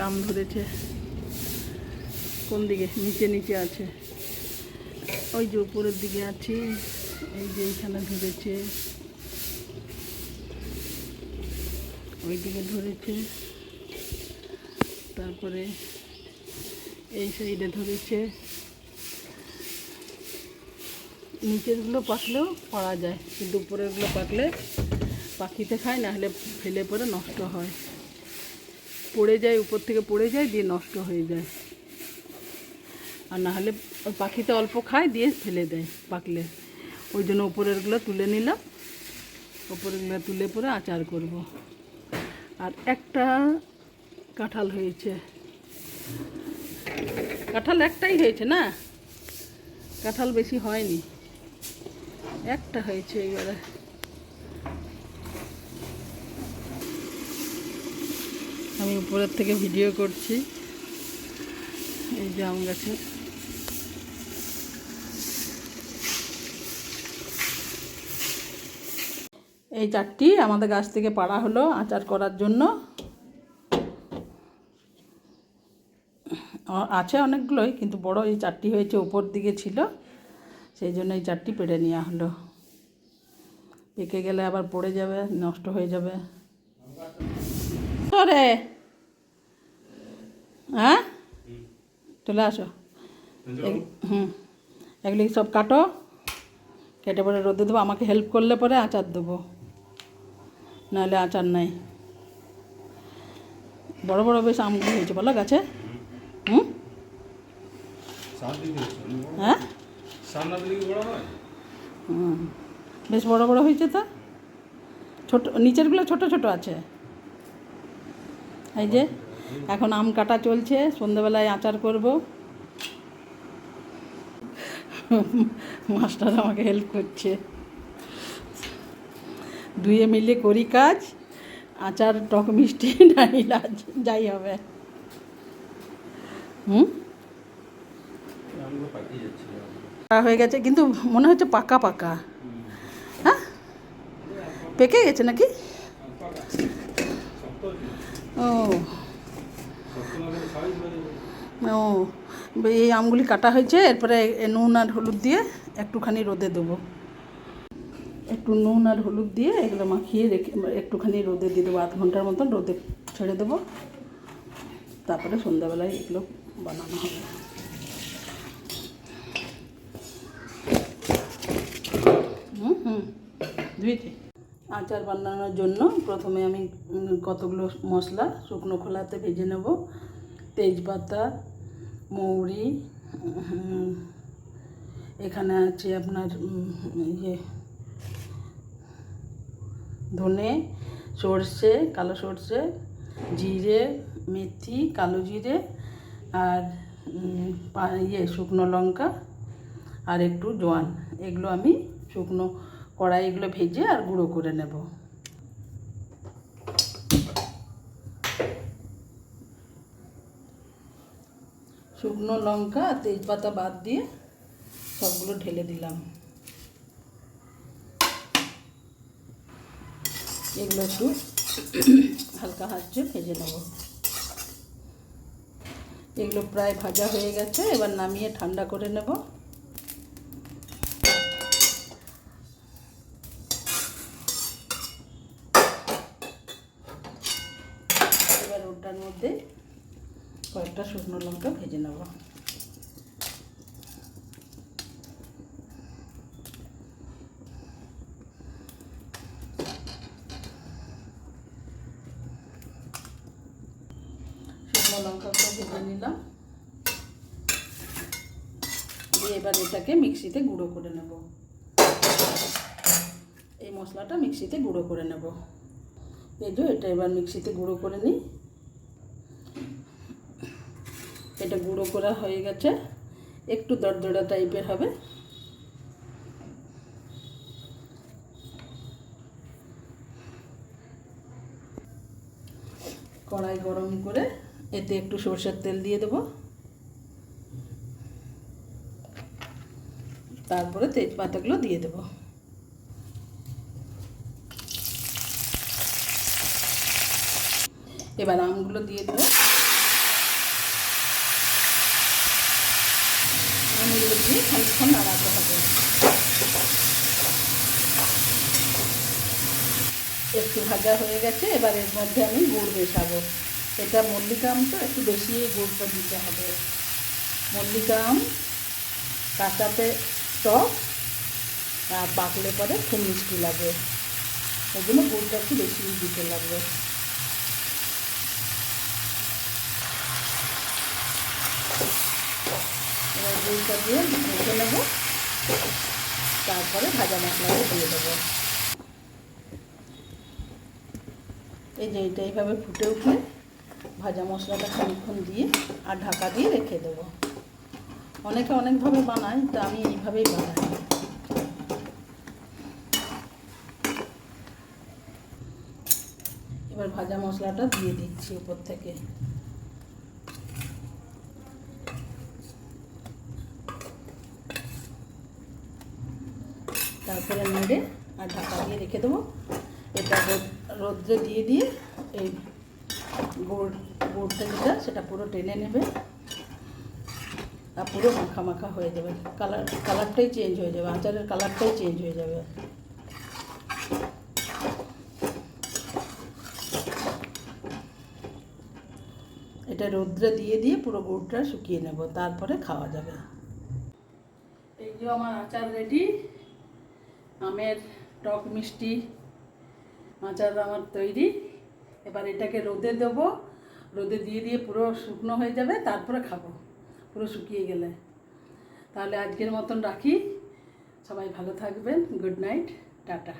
আম ধরেছে কোন দিকে? নিচে নিচে আছে, ওই যে উপরের দিকে আছে, এই যে এইখানে ধরেছে, ওই দিকে ধরেছে, তারপরে এই সাইডে ধরেছে। নিচেরগুলো পাকলেও পাওয়া যায়, কিন্তু উপরেরগুলো পাকলে পাখিতে খায়, না হলে ফেলে পরে নষ্ট হয়, পড়ে যায়, উপর থেকে পড়ে যায়, দিয়ে নষ্ট হয়ে যায়। আর না হলে পাখিতে অল্প খায়, দিয়ে ফেলে দেয় পাকলে। ওই জন্য উপরেরগুলো তুলে নিলাম, উপরেরগুলো তুলে পরে আচার করব। আর একটা কাঁঠাল হয়েছে, কাঁঠাল একটাই হয়েছে না, কাঁঠাল বেশি হয়নি, একটা হয়েছে। এবারে আমি উপরের থেকে ভিডিও করছি, এই যে আম গাছে। এই চারটি আমাদের গাছ থেকে পাড়া হলো আচার করার জন্য। আছে অনেকগুলোই, কিন্তু বড় এই চারটি হয়েছে, উপর দিকে ছিল, সেই জন্য এই চারটি পেড়ে নেওয়া হলো। পেকে গেলে আবার পড়ে যাবে, নষ্ট হয়ে যাবে। রে হ্যাঁ, চলে আসো। এগুলি সব কাটো, কেটে পরে রোদে দেবো। আমাকে হেল্প করলে পরে আচার দেবো, নাহলে আচার নাই। বড় বড় বেশ আমগুলো হয়েছে বলো গাছে। হ্যাঁ, বেশ বড় বড় হয়েছে তো। ছোট নিচেরগুলো ছোট ছোট আছে। এই যে এখন আম কাটা চলছে, সন্ধ্যাবেলায় আচার করব। মাস্টার আমাকে হেল্প করছে, দুয়ে মিলে করি কাজ। আচার, টক মিষ্টি না ইলাচ যাই হবে। হয়ে গেছে, কিন্তু মনে হচ্ছে পাকা পাকা। হ্যাঁ, পেকে গেছে নাকি? ও ও, এই আমগুলি কাটা হয়েছে, এরপরে নুন আর হলুদ দিয়ে একটুখানি রোদে দেবো। একটু নুন আর হলুদ দিয়ে এগুলো মাখিয়ে রেখে একটুখানি রোদে দিয়ে দেবো, 1/2 ঘন্টার মতন রোদে ছেড়ে দেবো। তারপরে সন্ধ্যাবেলায় এগুলো বানানো হবে। ধুয়েছি। আচার বানানোর জন্য প্রথমে আমি কতগুলো মশলা শুকনো খোলাতে ভেজে নেব। তেজপাতা, মৌরি, এখানে আছে আপনার ইয়ে ধনে, সর্ষে, কালো সর্ষে, জিরে, মেথি, কালো জিরে, আর শুকনো লঙ্কা, আর একটু জোয়ান। এগুলো আমি শুকনো কড়াই এগুলো ভেজে আর গুঁড়ো করে নেব। শুকনো লঙ্কা আর তেজপাতা বাদ দিয়ে সবগুলো ঢেলে দিলাম। এগুলো একটু হালকা হাতে ভেজে নেব। এগুলো প্রায় ভাজা হয়ে গেছে, এবার নামিয়ে ঠান্ডা করে নেব। এবার ওটার মধ্যে কয়েকটা শুকনো লঙ্কা ভেজে নেব। শুকনো লঙ্কাগুলো ভেজে নিলাম, দিয়ে এবার এটাকে মিক্সিতে গুঁড়ো করে নেব। এই মশলাটা মিক্সিতে গুঁড়ো করে নেব। এই যে এটা এবার মিক্সিতে গুঁড়ো করে নিই। এটা গুঁড়ো করা হয়ে গেছে, একটু দরদরা টাইপের হবে। কড়াই গরম করে এতে একটু সরষের তেল দিয়ে দেব, তারপরে তেজপাতাগুলো দিয়ে দেব। এবার আমগুলো দিয়ে দেবো। আমগুলো দিয়ে খানিকক্ষণ নাড়াতে হবে। একটু ভাজা হয়ে গেছে, এবার এর মধ্যে আমি গুড় মেশাবো। এটা মল্লিকা আম তো একটু বেশি গুড়টা দিতে হবে। মল্লিকা আম কাঁচাতে টক আর পাকলে পরে খুব মিষ্টি লাগে, ওই জন্য গুড়টা একটু বেশি দিতে লাগবে। এবার গুড়টা দিয়ে ভেজে নেবো, তারপরে ভাজা মশলাটা দিয়ে দেবো। এই যে এটা এইভাবে ফুটে উঠলে ভাজা মশলাটা খানিকক্ষণ দিয়ে আর ঢাকা দিয়ে রেখে দেবো। অনেকে অনেকভাবে বানায়, তা আমি এইভাবেই বানাই। এবার ভাজা মশলাটা দিয়ে দিচ্ছি উপর থেকে। তারপরে নেড়ে আর ঢাকা দিয়ে রেখে দেবো। এটা রোদ্রে দিয়ে দিয়ে এই গুড়টা যেটা সেটা পুরো টেনে নেবে আর পুরো মাখা মাখা হয়ে যাবে। কালারটাই চেঞ্জ হয়ে যাবে, আচারের কালারটাই চেঞ্জ হয়ে যাবে। এটা রোদ্রে দিয়ে দিয়ে পুরো গুড়টা শুকিয়ে নেব, তারপরে খাওয়া যাবে। এই যে আমার আচার রেডি। আমের টক মিষ্টি আচার আমার তৈরি। এবার এটাকে রোদে দেবো, রোদে দিয়ে দিয়ে পুরো শুকনো হয়ে যাবে, তারপরে খাবো পুরো শুকিয়ে গেলে। তাহলে আজকের মতন রাখি। সবাই ভালো থাকবেন। Good night, tata.